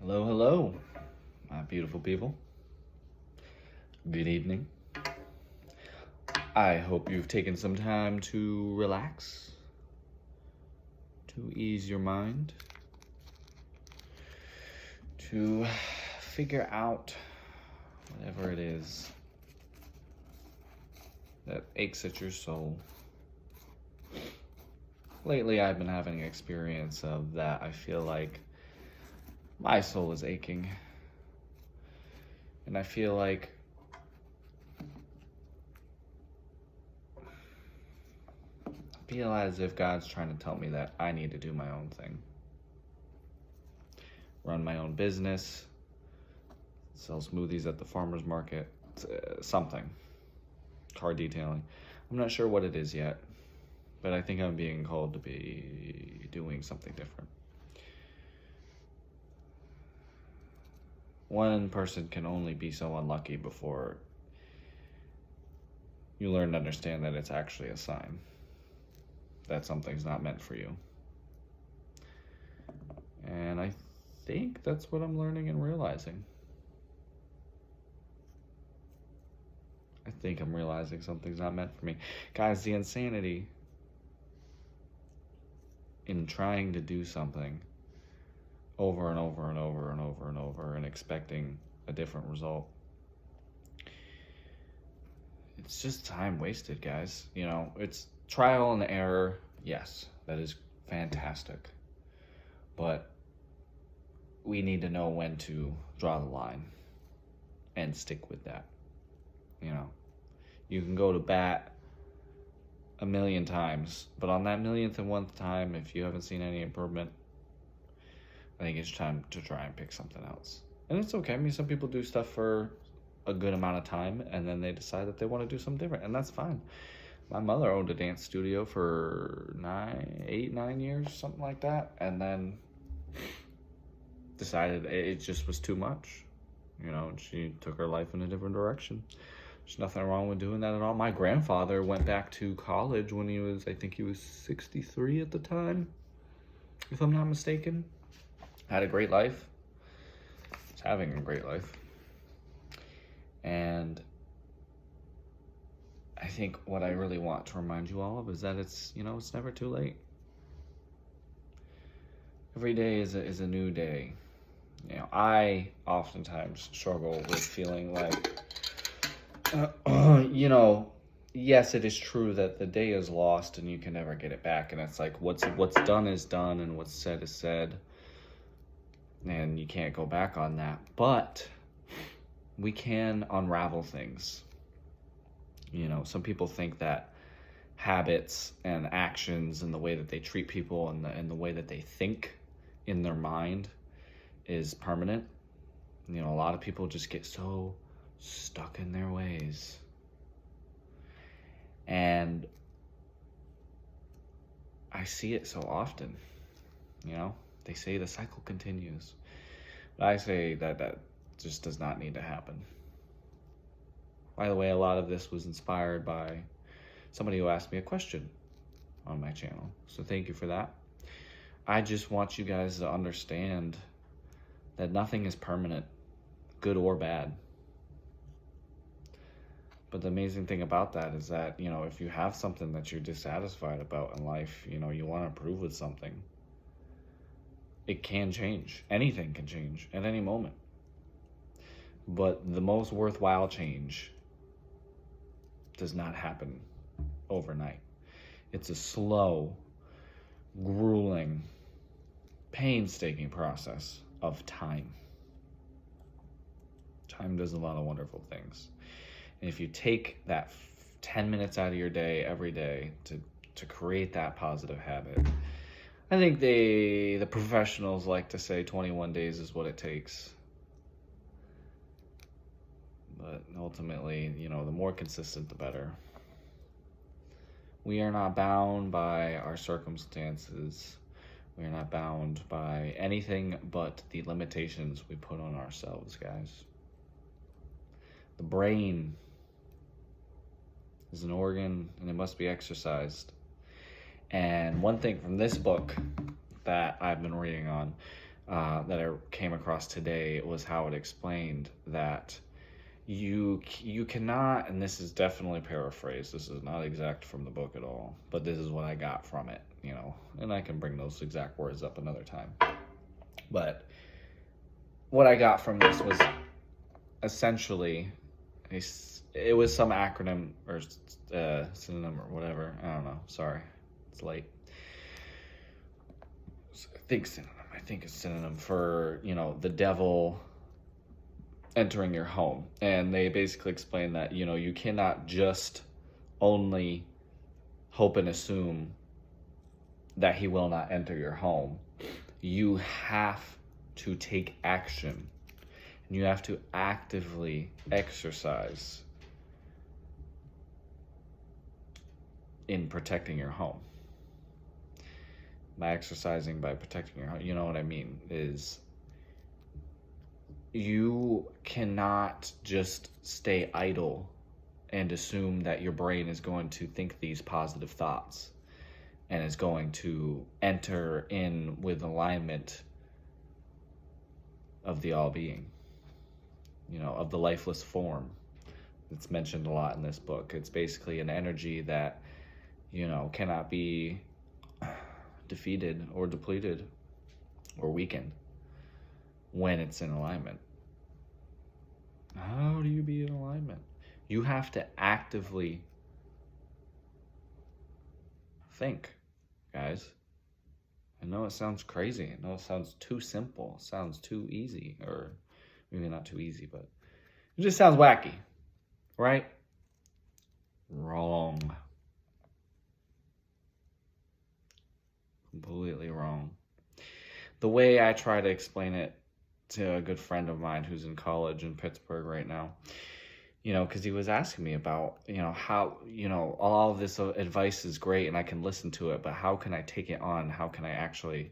Hello, hello, my beautiful people. Good evening. I hope you've taken some time to relax, to ease your mind, to figure out whatever it is that aches at your soul. Lately, I've been having an experience of that. I feel like my soul is aching. And I feel like as if God's trying to tell me that I need to do my own thing. Run my own business, sell smoothies at the farmer's market, something. Car detailing. I'm not sure what it is yet, but I think I'm being called to be doing something different. One person can only be so unlucky before you learn to understand that it's actually a sign that something's not meant for you. And I think that's what I'm learning and realizing. I think I'm realizing something's not meant for me. Guys, the insanity in trying to do something over and over and over and over and over and expecting a different result. It's just time wasted, guys. You know, it's trial and error. Yes, that is fantastic. But we need to know when to draw the line and stick with that. You know, you can go to bat 1,000,000 times, but on that 1,000,001th time, if you haven't seen any improvement, I think it's time to try and pick something else. And it's okay. I mean, some people do stuff for a good amount of time, and then they decide that they want to do something different, and that's fine. My mother owned a dance studio for 9 years, something like that, and then decided it just was too much, you know, and she took her life in a different direction. There's nothing wrong with doing that at all. My grandfather went back to college when I think he was 63 at the time, if I'm not mistaken. Had a great life. Was having a great life. And I think what I really want to remind you all of is that it's never too late. Every day is a new day. You know, I oftentimes struggle with feeling like, yes, it is true that the day is lost and you can never get it back. And it's like, what's done is done and what's said is said. And you can't go back on that. But we can unravel things. You know, some people think that habits and actions and the way that they treat people and the way that they think in their mind is permanent. You know, a lot of people just get so stuck in their ways. And I see it so often, you know. They say the cycle continues. But I say that just does not need to happen. By the way, a lot of this was inspired by somebody who asked me a question on my channel. So thank you for that. I just want you guys to understand that nothing is permanent, good or bad. But the amazing thing about that is that, you know, if you have something that you're dissatisfied about in life, you know, you want to improve with something, it can change. Anything can change at any moment. But the most worthwhile change does not happen overnight. It's a slow, grueling, painstaking process of time. Time does a lot of wonderful things. And if you take that 10 minutes out of your day every day to create that positive habit, I think the professionals like to say 21 days is what it takes. But ultimately, you know, the more consistent, the better. We are not bound by our circumstances. We are not bound by anything but the limitations we put on ourselves, guys. The brain is an organ and it must be exercised. And one thing from this book that I've been reading on, that I came across today was how it explained that you cannot, and this is definitely paraphrased, this is not exact from the book at all, but this is what I got from it, and I can bring those exact words up another time. But what I got from this was essentially it was some acronym or synonym or whatever. I don't know. Sorry, it's late. I think synonym. I think it's synonym for the devil entering your home, and they basically explain that you cannot just only hope and assume that he will not enter your home. You have to take action, and you have to actively exercise in protecting your home. By exercising, by protecting your home, you know what I mean, is you cannot just stay idle and assume that your brain is going to think these positive thoughts and is going to enter in with alignment of the all-being, of the lifeless form. It's mentioned a lot in this book. It's basically an energy that, cannot be defeated or depleted or weakened when it's in alignment. How do you be in alignment? You have to actively think, guys. I know it sounds crazy. I know it sounds too simple. It sounds too easy, or maybe not too easy, but it just sounds wacky, right? Wrong. Completely wrong. The way I try to explain it to a good friend of mine who's in college in Pittsburgh right now, because he was asking me about, how, all of this advice is great and I can listen to it, but how can I take it on? How can I actually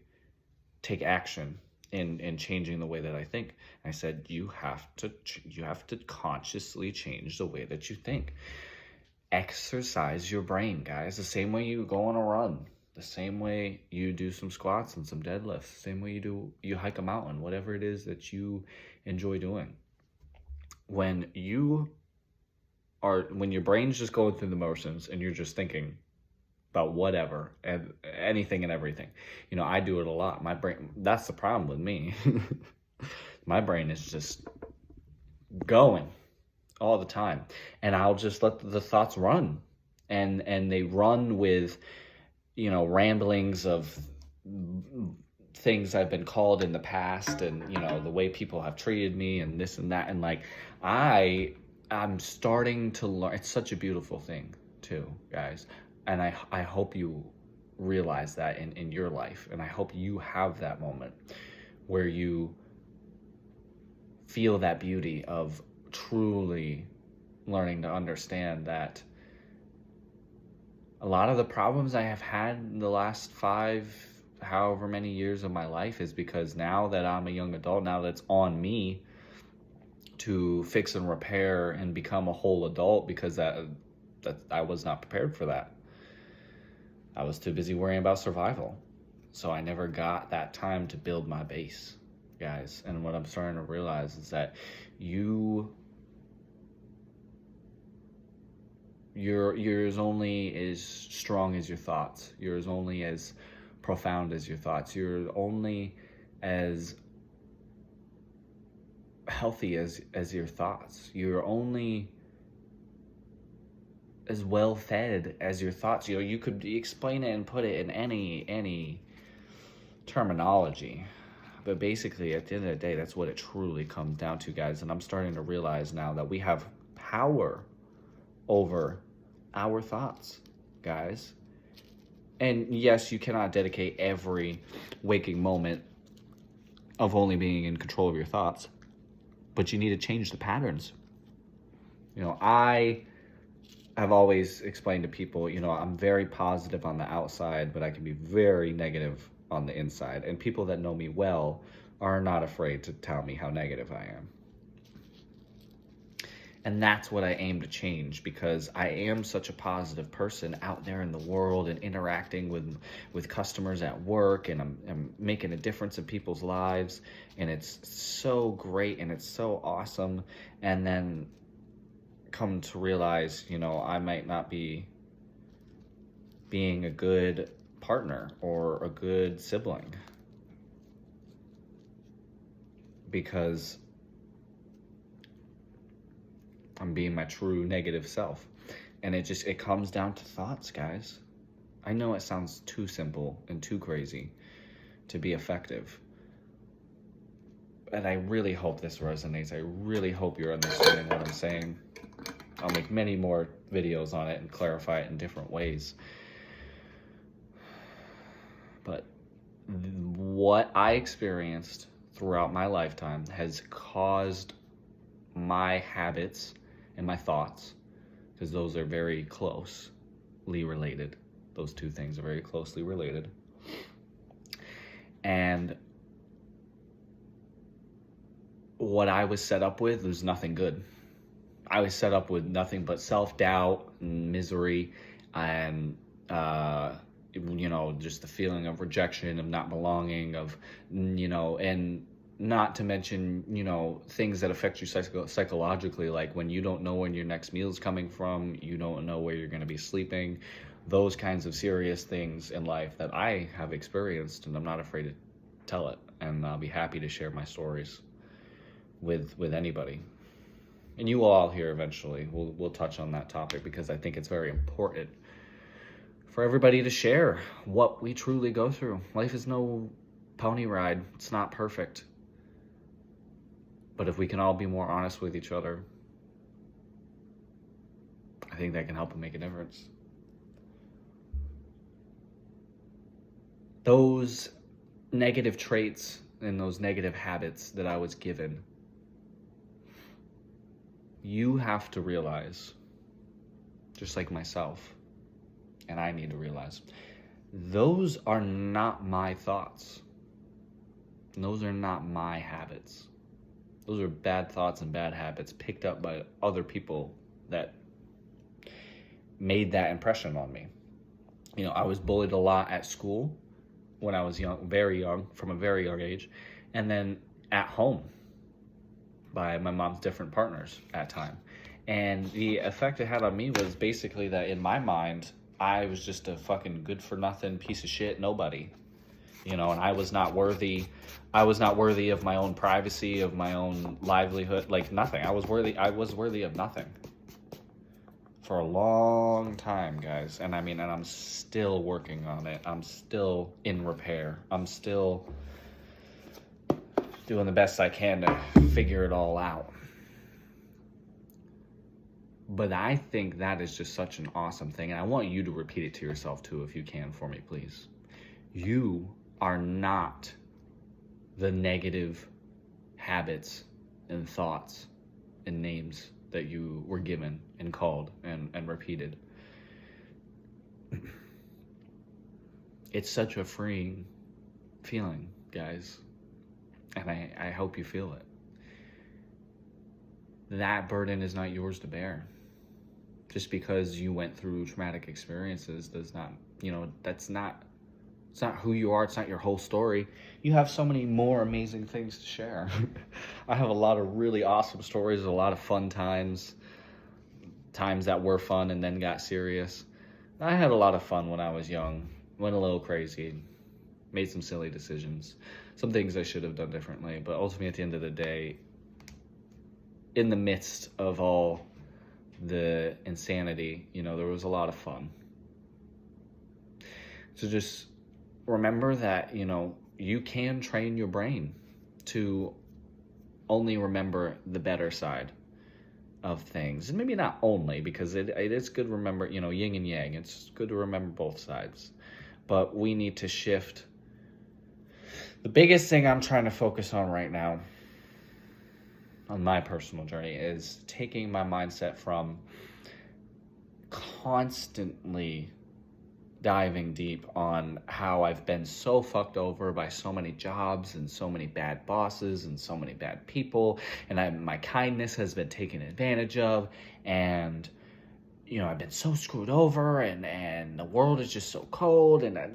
take action in changing the way that I think? And I said, you have to consciously change the way that you think. Exercise your brain, guys, the same way you go on a run. The same way you do some squats and some deadlifts, the same way you hike a mountain, whatever it is that you enjoy doing. When your brain's just going through the motions and you're just thinking about whatever and anything and everything. I do it a lot. My brain, that's the problem with me. My brain is just going all the time, and I'll just let the thoughts run, and they run with ramblings of things I've been called in the past, and the way people have treated me and this and that, and I'm starting to learn. It's such a beautiful thing too, guys, and I hope you realize that in your life, and I hope you have that moment where you feel that beauty of truly learning to understand that a lot of the problems I have had in the last however many years of my life is because now that I'm a young adult, now that's on me to fix and repair and become a whole adult, because that I was not prepared for that. I was too busy worrying about survival. So I never got that time to build my base, guys. And what I'm starting to realize is that you're as only as strong as your thoughts. You're as only as profound as your thoughts. You're only as healthy as your thoughts. You're only as well fed as your thoughts. You could explain it and put it in any terminology, but basically at the end of the day, that's what it truly comes down to, guys. And I'm starting to realize now that we have power over our thoughts, guys. And yes, you cannot dedicate every waking moment of only being in control of your thoughts, but you need to change the patterns. I have always explained to people, I'm very positive on the outside, but I can be very negative on the inside. And people that know me well are not afraid to tell me how negative I am. And that's what I aim to change, because I am such a positive person out there in the world and interacting with customers at work, and I'm making a difference in people's lives, and it's so great and it's so awesome. And then come to realize, I might not be being a good partner or a good sibling, because I'm being my true negative self. And it comes down to thoughts, guys. I know it sounds too simple and too crazy to be effective, and I really hope this resonates. I really hope you're understanding what I'm saying. I'll make many more videos on it and clarify it in different ways. But what I experienced throughout my lifetime has caused my habits and my thoughts, because those are very closely related. Those two things are very closely related. And what I was set up with was nothing good. I was set up with nothing but self-doubt and misery, and just the feeling of rejection, of not belonging, of and not to mention, things that affect you psychologically, like when you don't know when your next meal is coming from, you don't know where you're going to be sleeping, those kinds of serious things in life that I have experienced, and I'm not afraid to tell it, and I'll be happy to share my stories with anybody. And you all here eventually, we'll touch on that topic, because I think it's very important for everybody to share what we truly go through. Life is no pony ride. It's not perfect. But if we can all be more honest with each other, I think that can help and make a difference. Those negative traits and those negative habits that I was given, you have to realize, just like myself, and I need to realize, those are not my thoughts. Those are not my habits. Those are bad thoughts and bad habits picked up by other people that made that impression on me. I was bullied a lot at school when I was young, very young, from a very young age, and then at home by my mom's different partners at time. And the effect it had on me was basically that in my mind, I was just a fucking good for nothing piece of shit nobody. And I was not worthy. I was not worthy of my own privacy, of my own livelihood, like nothing. I was worthy of nothing for a long time, guys. And I'm still working on it. I'm still in repair. I'm still doing the best I can to figure it all out. But I think that is just such an awesome thing. And I want you to repeat it to yourself too, if you can, for me, please. You are not the negative habits and thoughts and names that you were given and called and repeated. It's such a freeing feeling, guys. And I hope you feel it. That burden is not yours to bear. Just because you went through traumatic experiences does not, it's not who you are. It's not your whole story. You have so many more amazing things to share. I have a lot of really awesome stories, a lot of fun times that were fun and then got serious. I had a lot of fun when I was young, went a little crazy, made some silly decisions, some things I should have done differently, but ultimately at the end of the day, in the midst of all the insanity, there was a lot of fun. So just remember that, you can train your brain to only remember the better side of things. And maybe not only, because it is good to remember, yin and yang. It's good to remember both sides. But we need to shift. The biggest thing I'm trying to focus on right now on my personal journey is taking my mindset from constantly diving deep on how I've been so fucked over by so many jobs and so many bad bosses and so many bad people, and my kindness has been taken advantage of, and I've been so screwed over, and the world is just so cold, anyone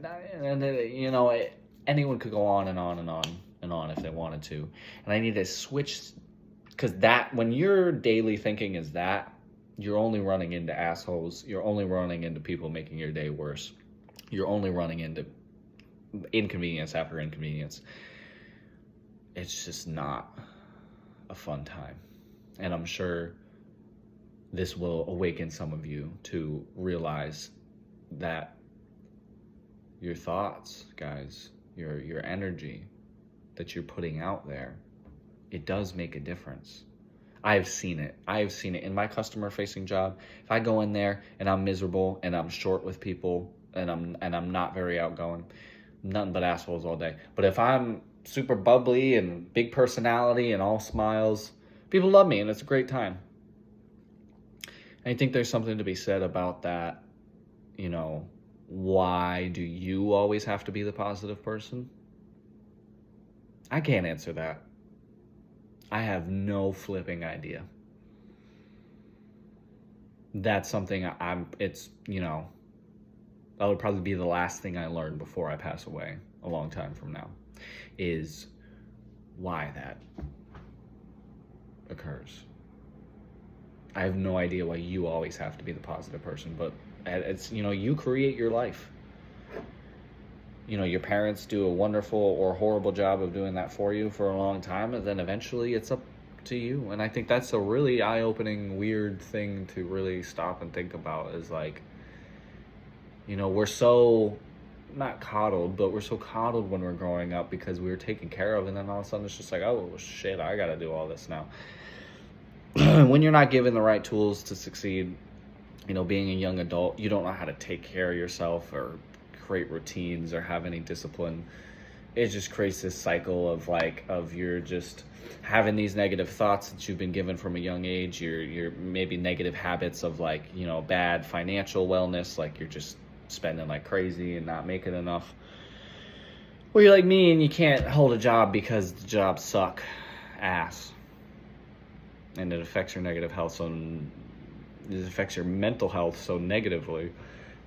could go on and on and on and on if they wanted to, and I need to switch, because that when your daily thinking is that, you're only running into assholes. You're only running into people making your day worse. You're only running into inconvenience after inconvenience. It's just not a fun time. And I'm sure this will awaken some of you to realize that your thoughts, guys, your energy that you're putting out there, it does make a difference. I've seen it. In my customer-facing job. If I go in there and I'm miserable and I'm short with people and I'm not very outgoing, nothing but assholes all day. But if I'm super bubbly and big personality and all smiles, people love me and it's a great time. And I think there's something to be said about that. Why do you always have to be the positive person? I can't answer that. I have no flipping idea. That's something that would probably be the last thing I learn before I pass away a long time from now, is why that occurs. I have no idea why you always have to be the positive person, but it's, you create your life. Your parents do a wonderful or horrible job of doing that for you for a long time, and then eventually it's up to you. And I think that's a really eye-opening, weird thing to really stop and think about, is like, we're so, not coddled, but we're so coddled when we're growing up because we were taken care of, and then all of a sudden it's just like, oh, shit, I gotta do all this now. When you're not given the right tools to succeed, being a young adult, you don't know how to take care of yourself or create routines or have any discipline. It just creates this cycle of you're just having these negative thoughts that you've been given from a young age. You're maybe negative habits of bad financial wellness, like you're just spending like crazy and not making enough. Or you're like me and you can't hold a job because the jobs suck ass. And it affects your it affects your mental health so negatively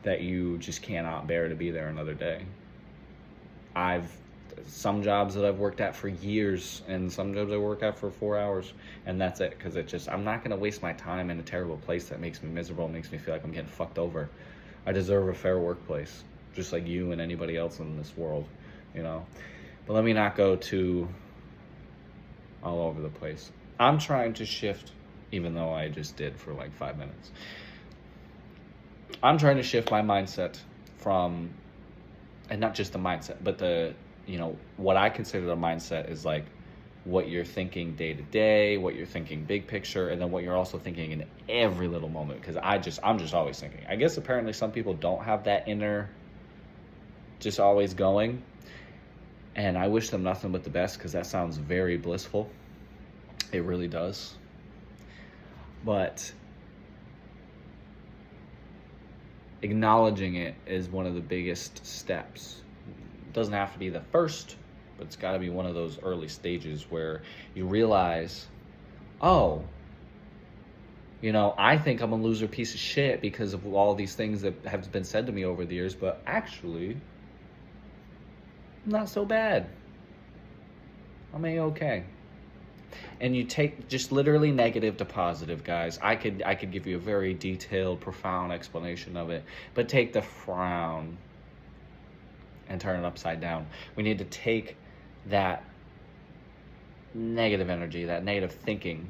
that you just cannot bear to be there another day. Some jobs that I've worked at for years, and some jobs I work at for 4 hours, and that's it, because I'm not going to waste my time in a terrible place that makes me miserable, makes me feel like I'm getting fucked over. I deserve a fair workplace, just like you and anybody else in this world, But let me not go too all over the place. I'm trying to shift, even though I just did for like 5 minutes. I'm trying to shift my mindset from, and not just the mindset, but what I consider the mindset is like what you're thinking day to day, what you're thinking big picture, and then what you're also thinking in every little moment. Because I'm just always thinking. I guess apparently some people don't have that inner, just always going, and I wish them nothing but the best, because that sounds very blissful. It really does. But acknowledging it is one of the biggest steps. It doesn't have to be the first, but it's got to be one of those early stages where you realize, I think I'm a loser piece of shit because of all these things that have been said to me over the years, but actually, not so bad. I'm A-okay. And you take just literally negative to positive, guys. I could give you a very detailed, profound explanation of it, but take the frown and turn it upside down. We need to take that negative energy, that negative thinking,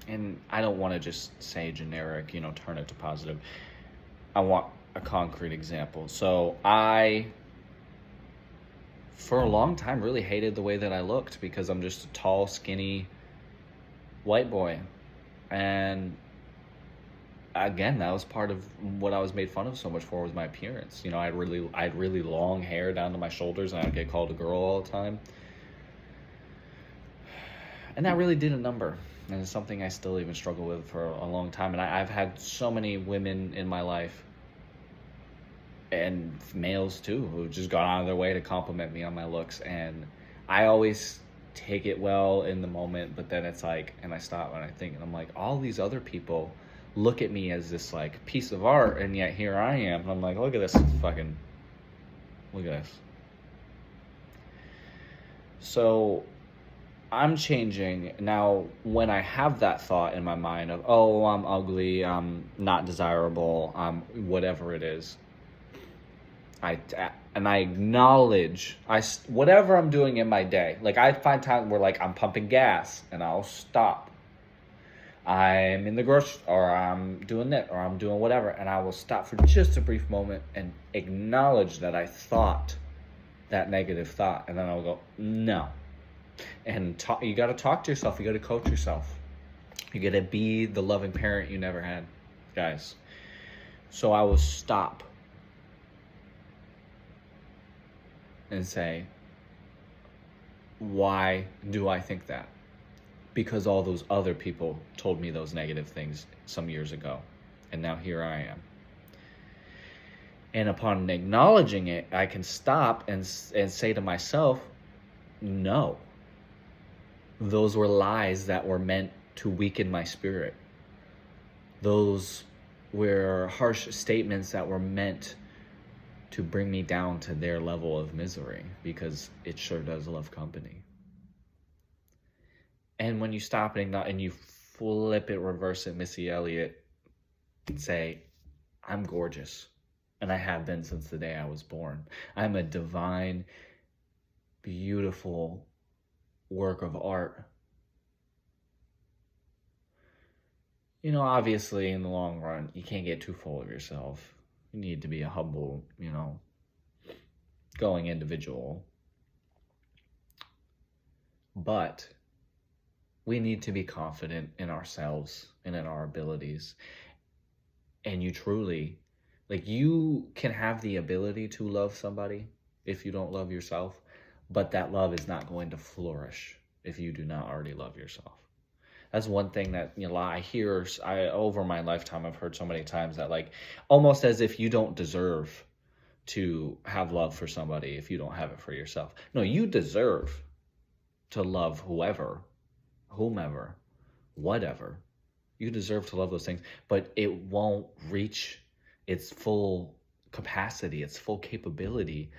and I don't want to just say generic, turn it to positive. I want a concrete example. So I, for a long time, really hated the way that I looked because I'm just a tall, skinny white boy. And again, that was part of what I was made fun of so much for, was my appearance. I had really long hair down to my shoulders, and I'd get called a girl all the time. And that really did a number. And it's something I still even struggle with for a long time. And I've had so many women in my life and males too, who just gone out of their way to compliment me on my looks. And I always take it well in the moment, but then it's like, and I stop and I think, and I'm like, all these other people look at me as this like piece of art, and yet here I am. And I'm like, look at this fucking, look at this. So I'm changing now. When I have that thought in my mind of, oh, I'm ugly, I'm not desirable, whatever it is, I acknowledge whatever I'm doing in my day. Like, I find time where like I'm pumping gas and I'll stop. I'm in the grocery, or I'm doing it, or I'm doing whatever, and I will stop for just a brief moment and acknowledge that I thought that negative thought, and then I'll go, no. And you got to talk to yourself. You got to coach yourself. You got to be the loving parent you never had, guys. So I will stop and say, why do I think that? Because all those other people told me those negative things some years ago, and now here I am. And upon acknowledging it, I can stop and say to myself, no. Those were lies that were meant to weaken my spirit. Those were harsh statements that were meant to bring me down to their level of misery, because it sure does love company. And when you stop and you flip it, reverse it, Missy Elliott, and say, I'm gorgeous. And I have been since the day I was born. I'm a divine, beautiful work of art. You know, obviously, in the long run, you can't get too full of yourself. You need to be a humble, going individual. But we need to be confident in ourselves and in our abilities. And you truly, you can have the ability to love somebody if you don't love yourself, but that love is not going to flourish if you do not already love yourself. That's one thing that, I hear, over my lifetime, I've heard so many times that, almost as if you don't deserve to have love for somebody if you don't have it for yourself. No, you deserve to love whomever, whatever. You deserve to love those things, but it won't reach its full capacity, its full capability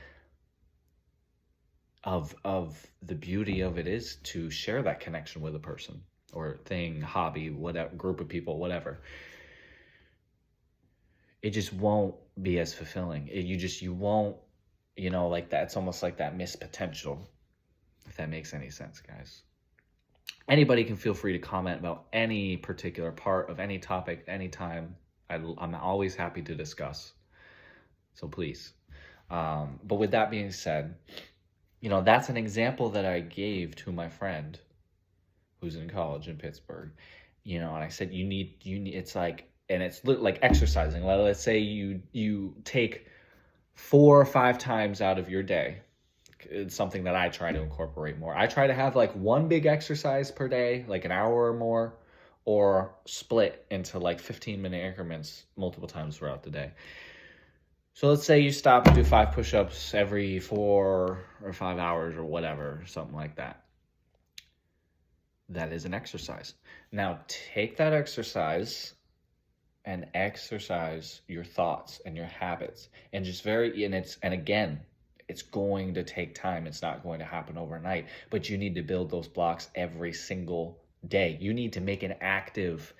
of the beauty of it is to share that connection with a person or thing, hobby, whatever, group of people, whatever. It just won't be as fulfilling. You won't, that. It's almost like that missed potential, if that makes any sense, guys. Anybody can feel free to comment about any particular part of any topic anytime. I'm always happy to discuss. So please. But with that being said, that's an example that I gave to my friend who's in college in Pittsburgh. And I said, you need, it's like, and it's like exercising. Let's say you take 4 or 5 times out of your day. It's something that I try to incorporate more. I try to have one big exercise per day, an hour or more, or split into 15-minute increments multiple times throughout the day. So let's say you stop and do 5 push-ups every 4 or 5 hours or whatever, something like that. That is an exercise. Now take that exercise and exercise your thoughts and your habits, and again, it's going to take time. It's not going to happen overnight, but you need to build those blocks every single day. You need to make an active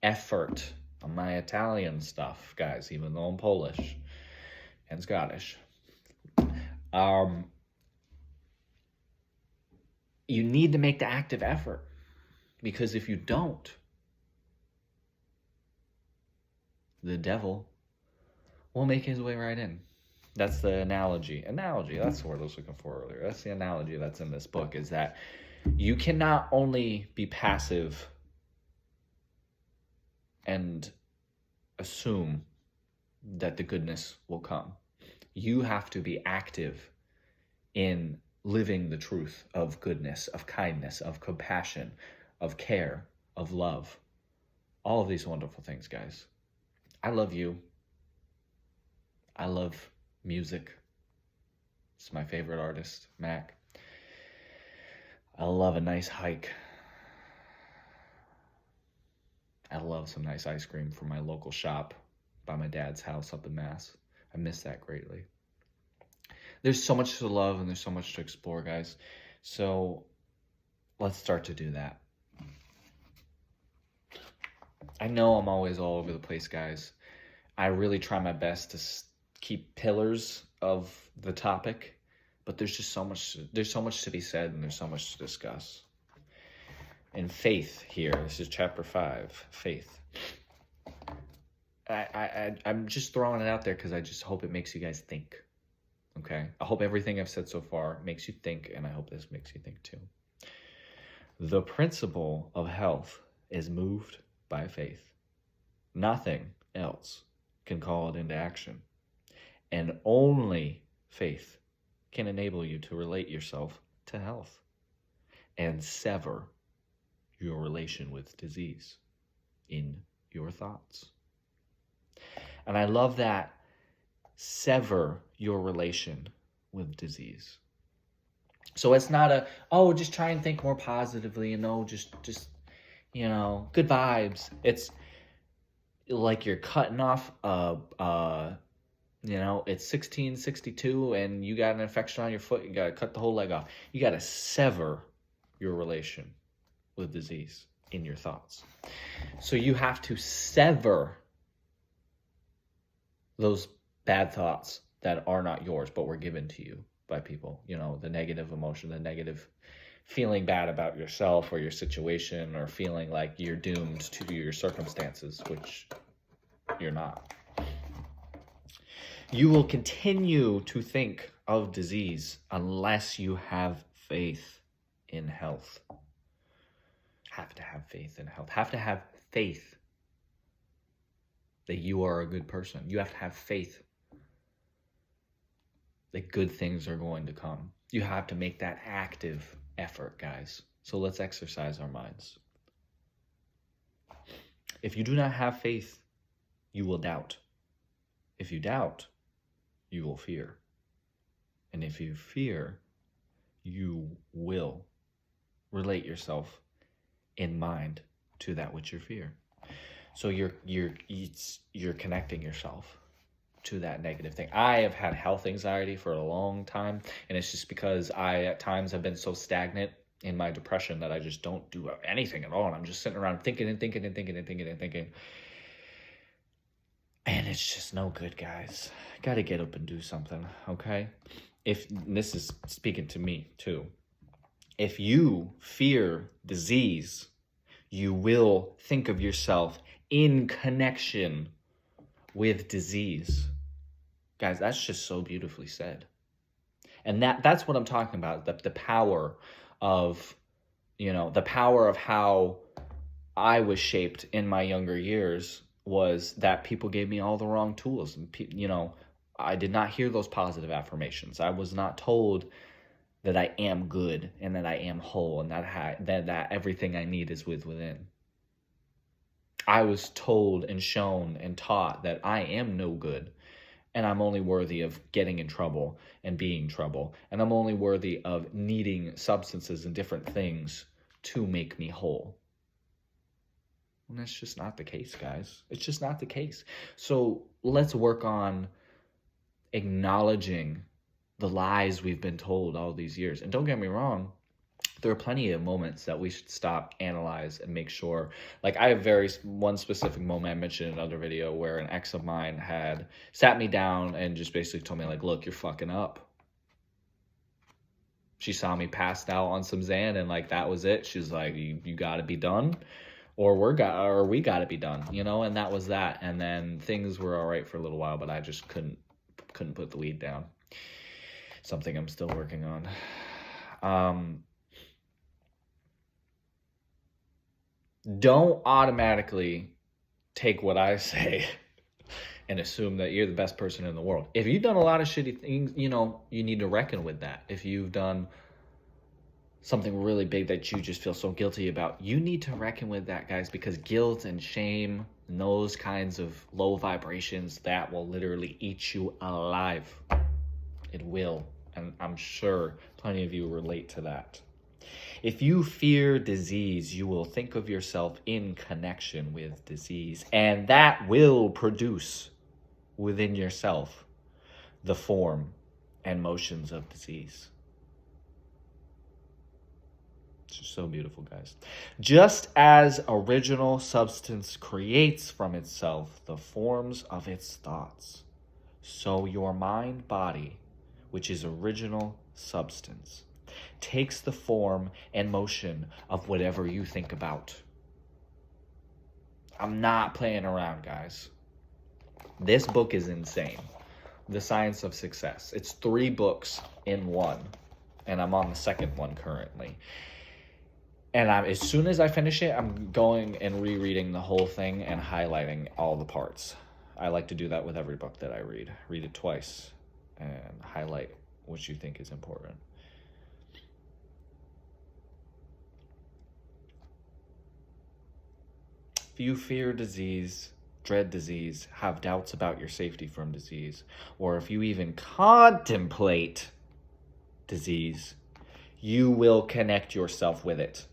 effort on my Italian stuff, guys, even though I'm Polish and Scottish. You need to make the active effort, because if you don't, the devil will make his way right in. That's the analogy. That's the word I was looking for earlier. That's the analogy that's in this book, is that you cannot only be passive and assume that the goodness will come. You have to be active in living the truth of goodness, of kindness, of compassion, of care, of love. All of these wonderful things, guys. I love you. I love music. It's my favorite artist, Mac. I love a nice hike. I love some nice ice cream from my local shop by my dad's house up in Mass. I miss that greatly. There's so much to love and there's so much to explore, guys. So let's start to do that. I know I'm always all over the place, guys. I really try my best to keep pillars of the topic, but there's just so much. There's so much to be said, and there's so much to discuss. And faith here. This is chapter 5. Faith. I'm just throwing it out there because I just hope it makes you guys think. Okay? I hope everything I've said so far makes you think, and I hope this makes you think too. The principle of health is moved by faith. Nothing else can call it into action. And only faith can enable you to relate yourself to health and sever your relation with disease in your thoughts. And I love that. Sever your relation with disease. So it's not just try and think more positively, just good vibes. It's like you're cutting off it's 1662 and you got an infection on your foot, you got to cut the whole leg off. You got to sever your relation with disease in your thoughts. So you have to sever those bad thoughts that are not yours, but were given to you by people. The negative emotion, the negative feeling bad about yourself or your situation, or feeling like you're doomed to your circumstances, which you're not. You will continue to think of disease unless you have faith in health. Have to have faith in health. Have to have faith that you are a good person. You have to have faith that good things are going to come. You have to make that active effort, guys. So let's exercise our minds. If you do not have faith, you will doubt. If you doubt, you will fear. And if you fear, you will relate yourself in mind to that which you fear. So you're connecting yourself to that negative thing. I have had health anxiety for a long time, and it's just because I at times have been so stagnant in my depression that I just don't do anything at all, and I'm just sitting around thinking and thinking and thinking and thinking and thinking. And it's just no good, guys. Got to get up and do something, okay? This is speaking to me too. If you fear disease, you will think of yourself in connection with disease. Guys, that's just so beautifully said. And that's what I'm talking about, the power of, the power of how I was shaped in my younger years was that people gave me all the wrong tools. And, I did not hear those positive affirmations. I was not told that I am good and that I am whole and that everything I need is within. I was told and shown and taught that I am no good and I'm only worthy of getting in trouble and being trouble. And I'm only worthy of needing substances and different things to make me whole. And that's just not the case, guys. It's just not the case. So let's work on acknowledging the lies we've been told all these years. And don't get me wrong, there are plenty of moments that we should stop, analyze, and make sure. Like, I have one specific moment I mentioned in another video where an ex of mine had sat me down and just basically told me, like, look, you're fucking up. She saw me passed out on some Xan, and, like, that was it. She's like, you got to be done, or we got to be done, and that was that. And then things were all right for a little while, but I just couldn't put the weed down. Something I'm still working on. Don't automatically take what I say and assume that you're the best person in the world. If you've done a lot of shitty things, you need to reckon with that. If you've done something really big that you just feel so guilty about, you need to reckon with that, guys, because guilt and shame and those kinds of low vibrations, that will literally eat you alive. It will. And I'm sure plenty of you relate to that. If you fear disease, you will think of yourself in connection with disease, and that will produce within yourself the form and motions of disease. It's so beautiful, guys. Just as original substance creates from itself the forms of its thoughts, so your mind body, which is original substance, takes the form and motion of whatever you think about. I'm not playing around, guys. This book is insane. The Science of Success. It's 3 books in one, and I'm on the second one currently. And as soon as I finish it, I'm going and rereading the whole thing and highlighting all the parts. I like to do that with every book that I read. Read it twice and highlight what you think is important. If you fear disease, dread disease, have doubts about your safety from disease, or if you even contemplate disease, you will connect yourself with it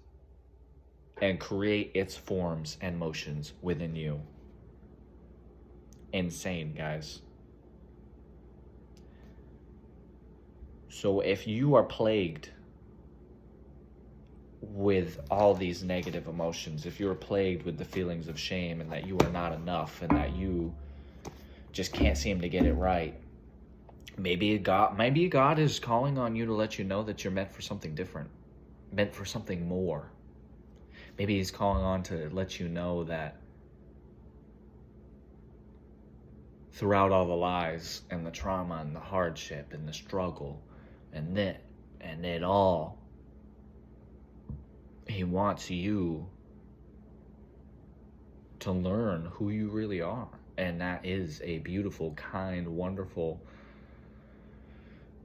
and create its forms and motions within you. Insane, guys. So if you are plagued with all these negative emotions, if you're plagued with the feelings of shame and that you are not enough and that you just can't seem to get it right, maybe God is calling on you to let you know that you're meant for something different, meant for something more. Maybe he's calling on to let you know that throughout all the lies and the trauma and the hardship and the struggle and it all, he wants you to learn who you really are. And that is a beautiful, kind, wonderful,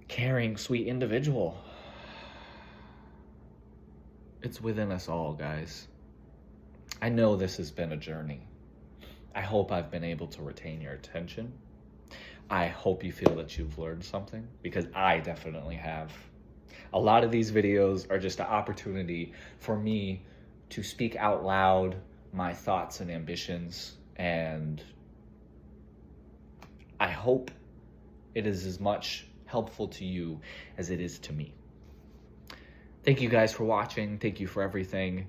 caring, sweet individual. It's within us all, guys. I know this has been a journey. I hope I've been able to retain your attention. I hope you feel that you've learned something, because I definitely have. A lot of these videos are just an opportunity for me to speak out loud my thoughts and ambitions, and I hope it is as much helpful to you as it is to me. Thank you guys for watching. Thank you for everything.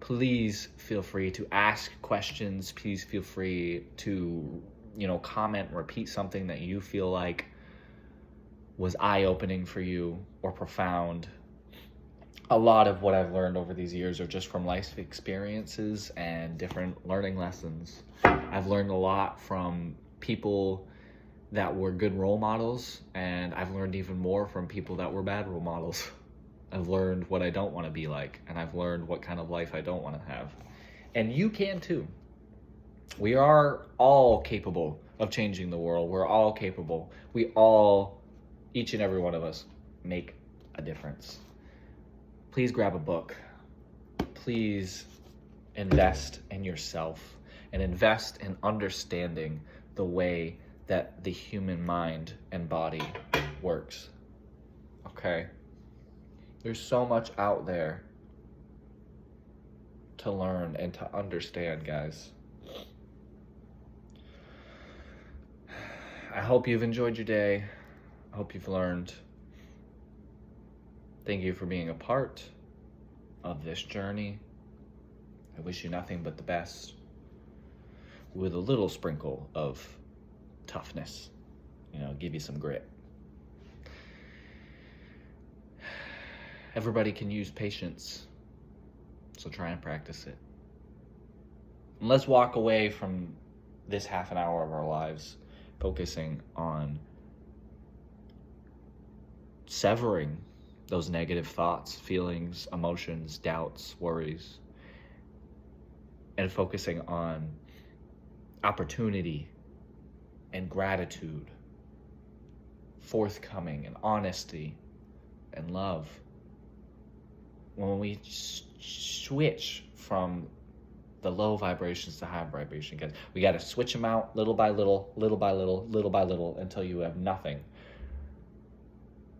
Please feel free to ask questions. Please feel free to, comment and repeat something that you feel like was eye-opening for you or profound. A lot of what I've learned over these years are just from life experiences and different learning lessons. I've learned a lot from people that were good role models, and I've learned even more from people that were bad role models. I've learned what I don't want to be like, and I've learned what kind of life I don't want to have. And you can too. We are all capable of changing the world. We're all capable. We all, each and every one of us, make a difference. Please grab a book. Please invest in yourself and invest in understanding the way that the human mind and body works. Okay? There's so much out there to learn and to understand, guys. I hope you've enjoyed your day. I hope you've learned. Thank you for being a part of this journey. I wish you nothing but the best, with a little sprinkle of toughness. Give you some grit. Everybody can use patience, so try and practice it. And let's walk away from this half an hour of our lives focusing on severing those negative thoughts, feelings, emotions, doubts, worries, and focusing on opportunity and gratitude, forthcoming and honesty and love. when we switch from the low vibrations to high vibration, guys, we got to switch them out little by little, little by little, little by little, until you have nothing.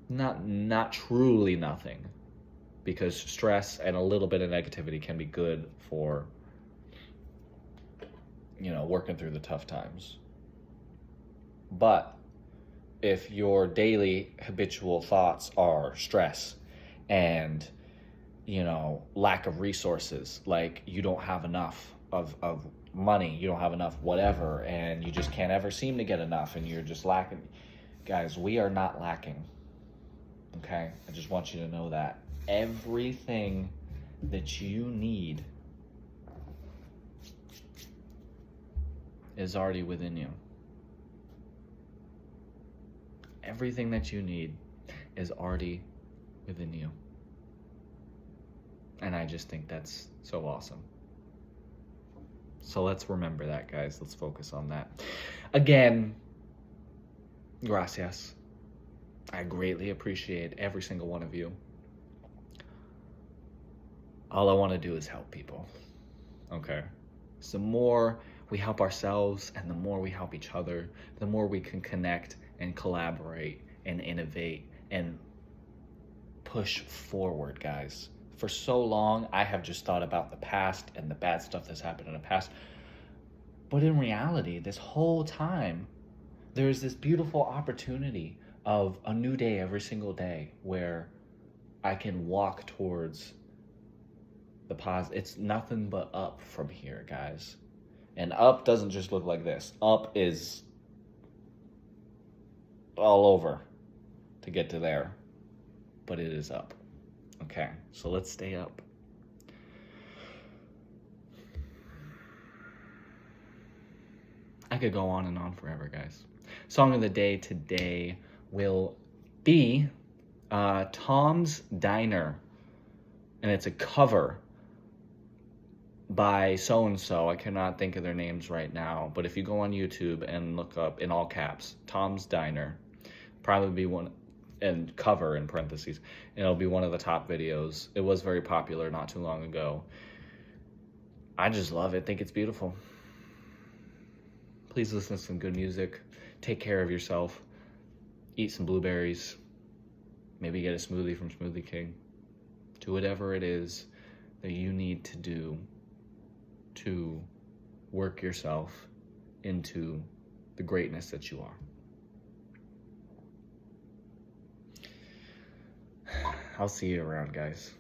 Not truly nothing, because stress and a little bit of negativity can be good for, working through the tough times. But if your daily habitual thoughts are stress and, lack of resources, like you don't have enough of money, you don't have enough whatever, and you just can't ever seem to get enough, and you're just lacking. Guys, we are not lacking. Okay? I just want you to know that. Everything that you need is already within you. Everything that you need is already within you. And I just think that's so awesome. So let's remember that, guys. Let's focus on that. Again, gracias. I greatly appreciate every single one of you. All I want to do is help people. Okay? So the more we help ourselves and the more we help each other, the more we can connect and collaborate and innovate and push forward, guys. For so long, I have just thought about the past and the bad stuff that's happened in the past. But in reality, this whole time, there's this beautiful opportunity of a new day every single day where I can walk towards the positive. It's nothing but up from here, guys. And up doesn't just look like this. Up is all over to get to there. But it is up. Okay, so let's stay up. I could go on and on forever, guys. Song of the day today will be Tom's Diner. And it's a cover by so-and-so. I cannot think of their names right now. But if you go on YouTube and look up, in all caps, Tom's Diner, probably be one, and cover in parentheses, and it'll be one of the top videos. It was very popular not too long ago. I just love it. Think it's beautiful. Please listen to some good music. Take care of yourself. Eat some blueberries. Maybe get a smoothie from Smoothie King. Do whatever it is that you need to do to work yourself into the greatness that you are. I'll see you around, guys.